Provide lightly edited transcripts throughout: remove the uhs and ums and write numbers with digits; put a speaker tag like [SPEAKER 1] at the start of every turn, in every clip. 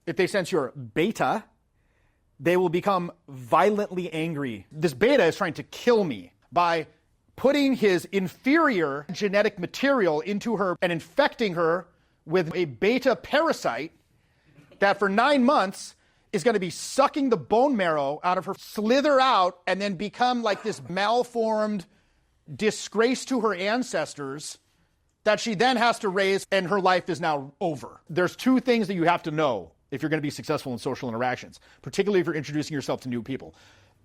[SPEAKER 1] If they sense you're beta, they will become violently angry. This beta is trying to kill me by putting his inferior genetic material into her and infecting her with a beta parasite that for 9 months is going to be sucking the bone marrow out of her, slither out, and then become like this malformed disgrace to her ancestors that she then has to raise, and her life is now over. There's 2 things that you have to know if you're going to be successful in social interactions, particularly if you're introducing yourself to new people.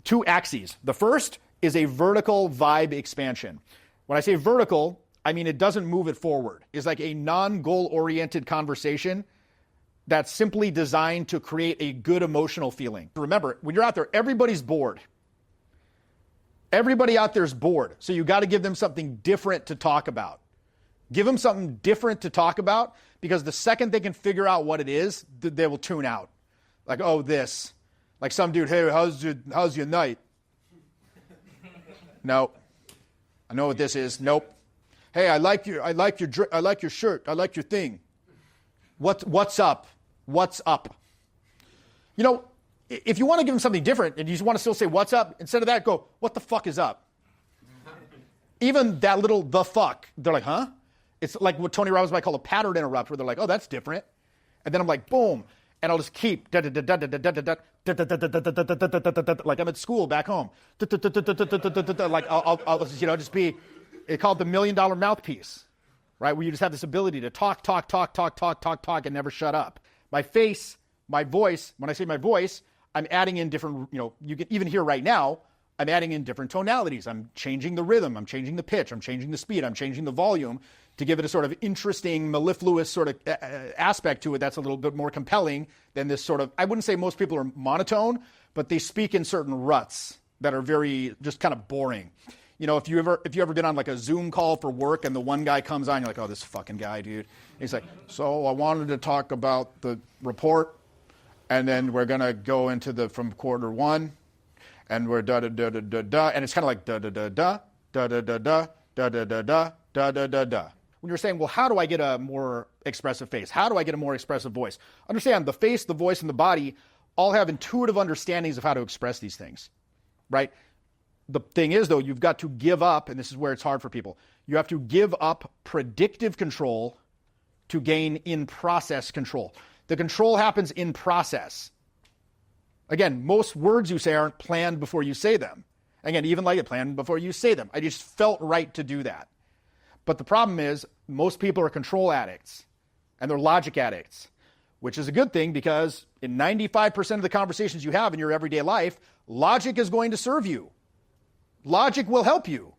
[SPEAKER 1] 2 axes. The first is a vertical vibe expansion. When I say vertical, I mean it doesn't move it forward. It's like a non-goal-oriented conversation that's simply designed to create a good emotional feeling. Remember, when you're out there, everybody's bored. Everybody out there is bored. So you got to give them something different to talk about. Give them something different to talk about, because the second they can figure out what it is, they will tune out. Like, oh, this. Like some dude, hey, how's your night? No. I know what this is. Nope. Hey, I like your shirt. I like your thing. What's up? What's up? You know, if you want to give them something different and you just want to still say what's up, instead of that, go, what the fuck is up? Even that little the fuck, they're like, huh? It's like what Tony Robbins might call a pattern interrupt, where they're like, oh, that's different. And then I'm like, boom. And I'll just keep, like I'm at school back home. Like I'll just be, it's called the $1 million mouthpiece, right? Where you just have this ability to talk, and never shut up. My face, my voice, when I say my voice, I'm adding in different, you can even hear right now, I'm adding in different tonalities. I'm changing the rhythm. I'm changing the pitch. I'm changing the speed. I'm changing the volume to give it a sort of interesting, mellifluous sort of aspect to it that's a little bit more compelling than this sort of, I wouldn't say most people are monotone, but they speak in certain ruts that are very just kind of boring. If you ever been on like a Zoom call for work and the one guy comes on, you're like, oh, this fucking guy, dude. And he's like, so I wanted to talk about the report, and then we're going to go into from quarter 1. And we're da-da-da-da-da-da, and it's kind of like da-da-da-da, da-da-da-da, da-da-da-da, da-da-da-da. When you're saying, well, how do I get a more expressive face? How do I get a more expressive voice? Understand, the face, the voice, and the body all have intuitive understandings of how to express these things, right? The thing is, though, you've got to give up, and this is where it's hard for people, you have to give up predictive control to gain in-process control. The control happens in process. Again, most words you say aren't planned before you say them. Again, even like it planned before you say them. I just felt right to do that. But the problem is, most people are control addicts, and they're logic addicts, which is a good thing, because in 95% of the conversations you have in your everyday life, logic is going to serve you. Logic will help you.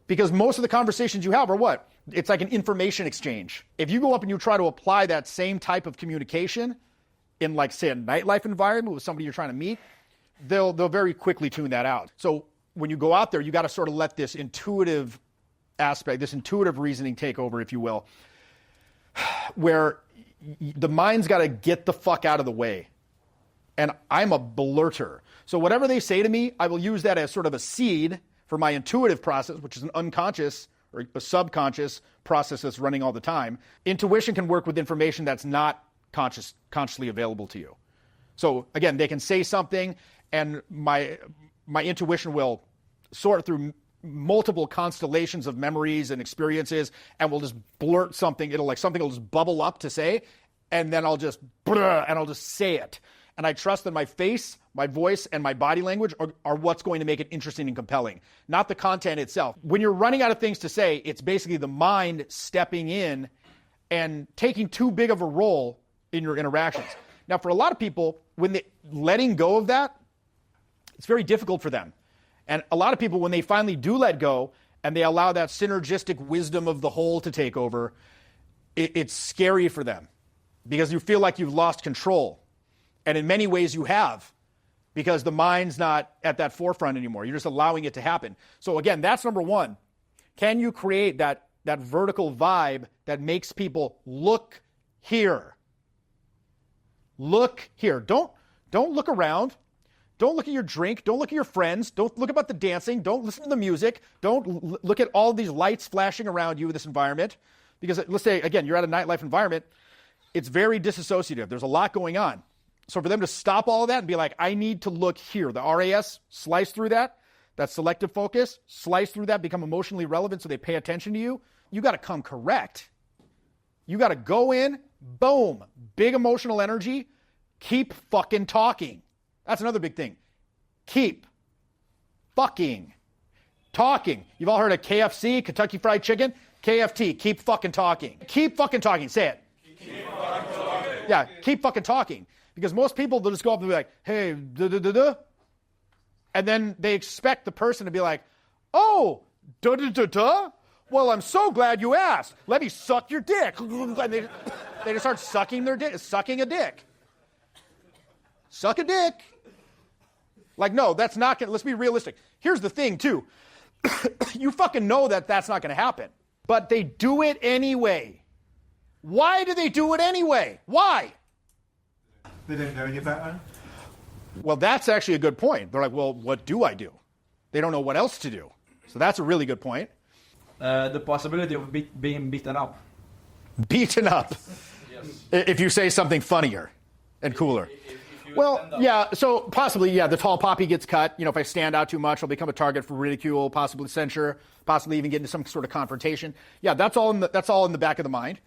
[SPEAKER 1] Because most of the conversations you have are what? It's like an information exchange. If you go up and you try to apply that same type of communication in, like, say, a nightlife environment with somebody you're trying to meet, they'll very quickly tune that out. So when you go out there, you got to sort of let this intuitive aspect, this intuitive reasoning take over, if you will, where the mind's got to get the fuck out of the way. And I'm a blurter. So whatever they say to me, I will use that as sort of a seed for my intuitive process, which is an unconscious or a subconscious process that's running all the time. Intuition can work with information that's not consciously available to you. So again, they can say something, and my intuition will sort through multiple constellations of memories and experiences, and will just blurt something. Something will just bubble up to say, and then I'll just say it. And I trust that my face, my voice, and my body language are what's going to make it interesting and compelling, not the content itself. When you're running out of things to say, it's basically the mind stepping in and taking too big of a role in your interactions. Now, for a lot of people, when they letting go of that, it's very difficult for them. And a lot of people, when they finally do let go and they allow that synergistic wisdom of the whole to take over, it's scary for them, because you feel like you've lost control. And in many ways you have, because the mind's not at that forefront anymore. You're just allowing it to happen. So again, that's number one. Can you create that vertical vibe that makes people look here? Look here. Don't look around. Don't look at your drink. Don't look at your friends. Don't look about the dancing. Don't listen to the music. Don't look at all these lights flashing around you in this environment. Because let's say, again, you're at a nightlife environment. it's very disassociative. There's a lot going on. So for them to stop all of that and be like, I need to look here, the RAS, slice through that selective focus, slice through that, become emotionally relevant so they pay attention to you, you got to come correct. You got to go in, boom, big emotional energy, keep fucking talking. That's another big thing. Keep fucking talking. You've all heard of KFC, Kentucky Fried Chicken? KFT, keep fucking talking. Keep fucking talking. Say it. Keep fucking talking. Yeah, keep fucking talking. Because most people, they'll just go up and be like, hey, da-da-da-da. And then they expect the person to be like, oh, da-da-da-da? Well, I'm so glad you asked. Let me suck your dick. And they just start sucking their dick, sucking a dick. Suck a dick. Like, no, that's not going to, let's be realistic. Here's the thing, too. You fucking know that that's not going to happen. But they do it anyway. Why do they do it anyway? Why?
[SPEAKER 2] They don't know any better.
[SPEAKER 1] Well, that's actually a good point. They're like, well, what do I do? They don't know what else to do. So that's a really good point.
[SPEAKER 3] The possibility of being beaten up.
[SPEAKER 1] Beaten up.
[SPEAKER 3] Yes.
[SPEAKER 1] If you say something funnier and cooler. Well, yeah, so possibly, yeah, the tall poppy gets cut. You know, if I stand out too much, I'll become a target for ridicule, possibly censure, possibly even get into some sort of confrontation. Yeah, that's all in the back of the mind.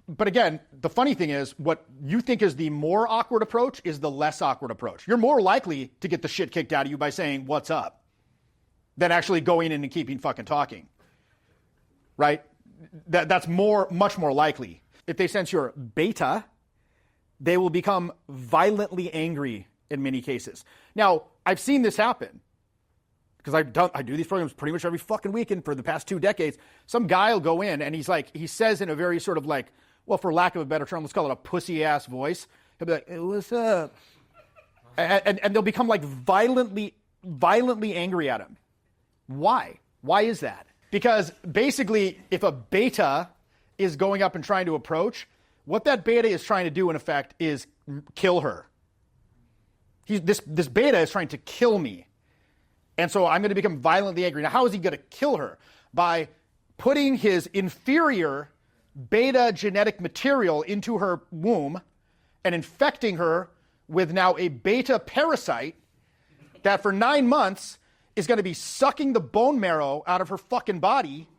[SPEAKER 1] But again, the funny thing is, what you think is the more awkward approach is the less awkward approach. You're more likely to get the shit kicked out of you by saying, what's up, than actually going in and keeping fucking talking. Right? That's much more likely. If they sense you're beta, they will become violently angry in many cases. Now, I've seen this happen because I do these programs pretty much every fucking weekend for the past 2 decades. Some guy will go in and he says in a very sort of like, well, for lack of a better term, let's call it a pussy ass voice. He'll be like, hey, what's up? And they'll become like violently angry at him. Why? Why is that? Because basically, if a beta is going up and trying to approach, what that beta is trying to do, in effect, is kill her. This beta is trying to kill me. And so I'm going to become violently angry. Now, how is he going to kill her? By putting his inferior beta genetic material into her womb and infecting her with now a beta parasite that for 9 months is going to be sucking the bone marrow out of her fucking body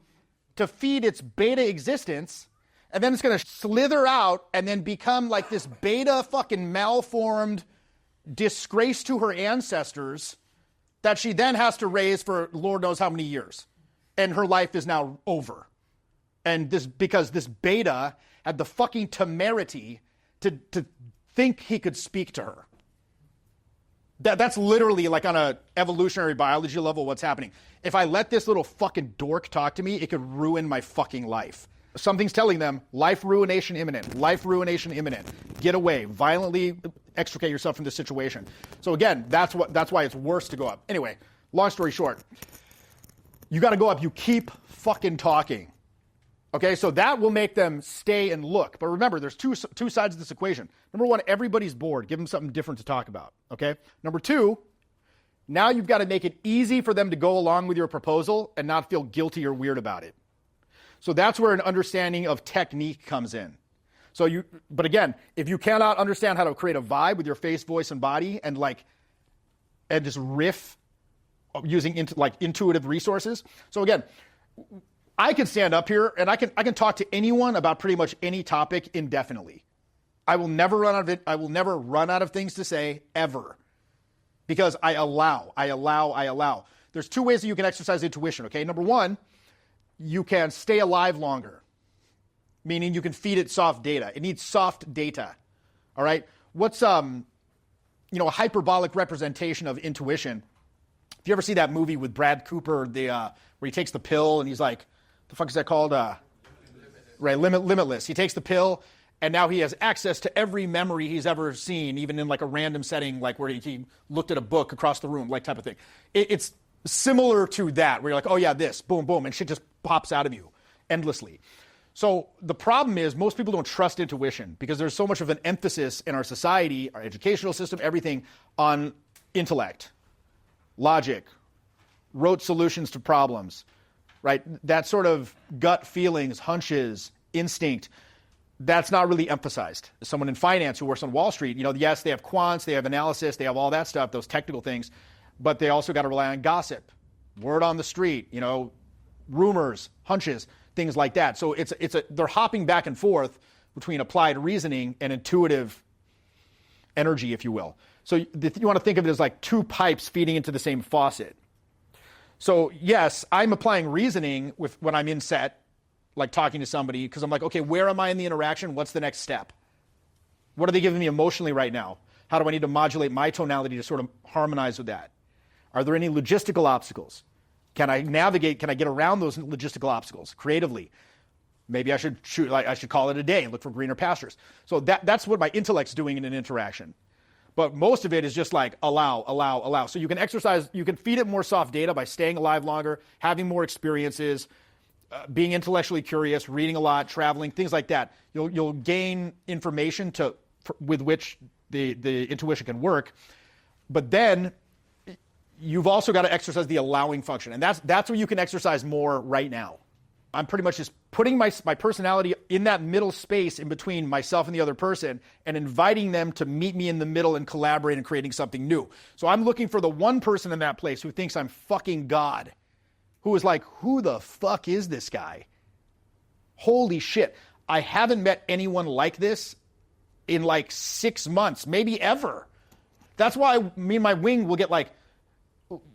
[SPEAKER 1] to feed its beta existence. And then it's going to slither out and then become like this beta fucking malformed disgrace to her ancestors that she then has to raise for Lord knows how many years. And her life is now over. And because this beta had the fucking temerity to think he could speak to her. That's literally like on a evolutionary biology level what's happening. If I let this little fucking dork talk to me, it could ruin my fucking life. Something's telling them, life ruination imminent, life ruination imminent. Get away, violently extricate yourself from this situation. So again, that's why it's worse to go up. Anyway, long story short, you got to go up. You keep fucking talking. Okay, so that will make them stay and look. But remember, there's two sides of this equation. Number one, everybody's bored. Give them something different to talk about. Okay. Number two, now you've got to make it easy for them to go along with your proposal and not feel guilty or weird about it. So that's where an understanding of technique comes in. But again, if you cannot understand how to create a vibe with your face, voice, and body, and just riff using intuitive resources. So again, I can stand up here and I can talk to anyone about pretty much any topic indefinitely. I will never run out of it. I will never run out of things to say ever, because I allow. There's 2 ways that you can exercise intuition. Okay, number one, you can stay alive longer, meaning you can feed it soft data. It needs soft data. All right. What's a hyperbolic representation of intuition? If you ever see that movie with Brad Cooper, where he takes the pill and he's like, the fuck is that called? Right, Limitless. He takes the pill and now he has access to every memory he's ever seen, even in like a random setting, like where he looked at a book across the room, like type of thing. It's similar to that, where you're like, oh yeah, this, boom, boom, and shit just pops out of you endlessly. So the problem is most people don't trust intuition because there's so much of an emphasis in our society, our educational system, everything on intellect, logic, rote solutions to problems, right? That sort of gut feelings, hunches, instinct. that's not really emphasized. Someone in finance who works on Wall Street, yes, they have quants, they have analysis, they have all that stuff, those technical things, but they also got to rely on gossip, word on the street, rumors, hunches, things like that. So they're hopping back and forth between applied reasoning and intuitive energy, if you will. So you want to think of it as like two pipes feeding into the same faucet. So yes, I'm applying reasoning when I'm in set, like talking to somebody, because I'm like, okay, where am I in the interaction? What's the next step? What are they giving me emotionally right now? How do I need to modulate my tonality to sort of harmonize with that? Are there any logistical obstacles? Can I navigate? Can I get around those logistical obstacles creatively? Maybe I should I should call it a day and look for greener pastures. So that's what my intellect's doing in an interaction. But most of it is just like allow. So you can exercise, you can feed it more soft data by staying alive longer, having more experiences, being intellectually curious, reading a lot, traveling, things like that. You'll gain information with which the intuition can work. But then you've also got to exercise the allowing function. And that's where you can exercise more right now. I'm pretty much just putting my personality in that middle space in between myself and the other person and inviting them to meet me in the middle and collaborate in creating something new. So I'm looking for the one person in that place who thinks I'm fucking God, who is like, who the fuck is this guy? Holy shit. I haven't met anyone like this in like 6 months, maybe ever. That's why me and my wing will get like,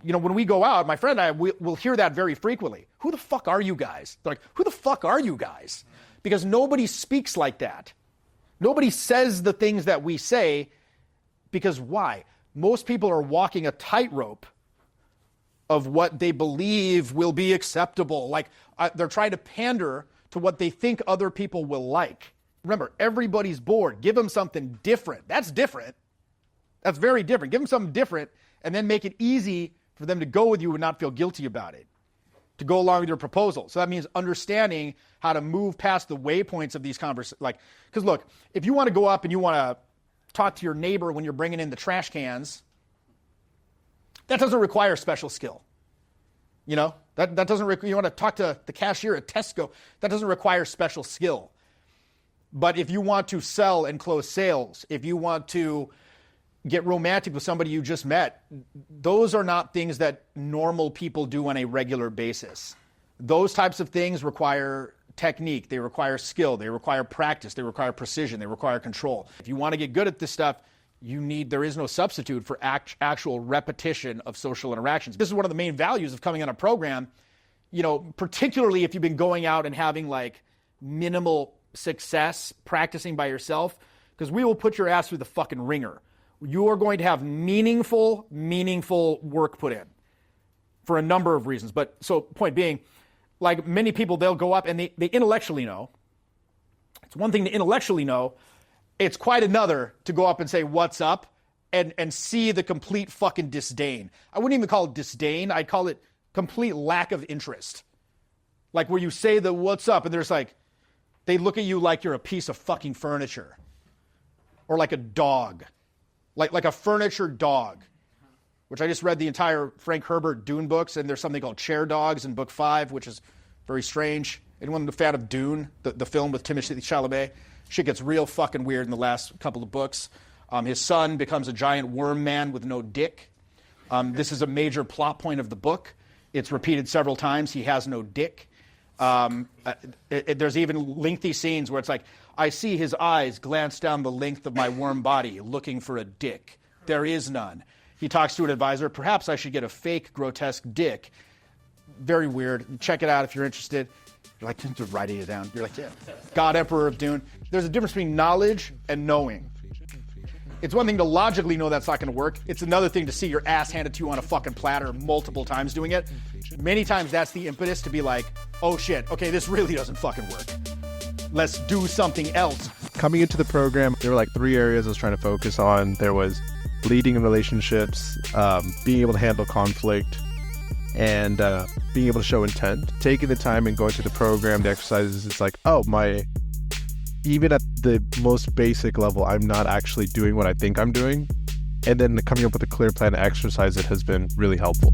[SPEAKER 1] when we go out, my friend and I will hear that very frequently. Who the fuck are you guys? They're like, who the fuck are you guys? Because nobody speaks like that. Nobody says the things that we say, because why? Most people are walking a tightrope of what they believe will be acceptable. Like they're trying to pander to what they think other people will like. Remember, everybody's bored. Give them something different. That's different. That's very different. Give them something different and then make it easy for them to go with you and not feel guilty about it, to go along with your proposal. So that means understanding how to move past the waypoints of these conversations. Because look, if you want to go up and you want to talk to your neighbor when you're bringing in the trash cans, that doesn't require special skill. That doesn't you want to talk to the cashier at Tesco, that doesn't require special skill. But if you want to sell and close sales, if you want to get romantic with somebody you just met, those are not things that normal people do on a regular basis. Those types of things require technique, they require skill, they require practice, they require precision, they require control. If you want to get good at this stuff, there is no substitute for actual repetition of social interactions. This is one of the main values of coming on a program, particularly if you've been going out and having like minimal success practicing by yourself, because we will put your ass through the fucking ringer. You are going to have meaningful work put in for a number of reasons. But so point being, like many people, they'll go up and they intellectually know. It's one thing to intellectually know. It's quite another to go up and say, what's up? And see the complete fucking disdain. I wouldn't even call it disdain. I'd call it complete lack of interest. Like where you say the what's up and there's like, they look at you like you're a piece of fucking furniture. Or like a dog. Like a furniture dog, which I just read the entire Frank Herbert Dune books, and there's something called chair dogs in book 5, which is very strange. Anyone a fan of Dune, the film with Timothée Chalamet? Shit gets real fucking weird in the last couple of books. His son becomes a giant worm man with no dick. This is a major plot point of the book. It's repeated several times. He has no dick. There's even lengthy scenes where it's like, I see his eyes glance down the length of my worm body looking for a dick. There is none. He talks to an advisor. Perhaps I should get a fake, grotesque dick. Very weird. Check it out if you're interested. You're like, just writing it down. You're like, yeah. God, Emperor of Dune. There's a difference between knowledge and knowing. It's one thing to logically know that's not going to work. It's another thing to see your ass handed to you on a fucking platter multiple times doing it. Many times that's the impetus to be like, oh shit, okay, this really doesn't fucking work. Let's do something else.
[SPEAKER 4] Coming into the program, there were like 3 areas I was trying to focus on. There was leading in relationships, being able to handle conflict, and being able to show intent. Taking the time and going through the program, the exercises, it's like, even at the most basic level, I'm not actually doing what I think I'm doing. And then coming up with a clear plan to exercise it has been really helpful.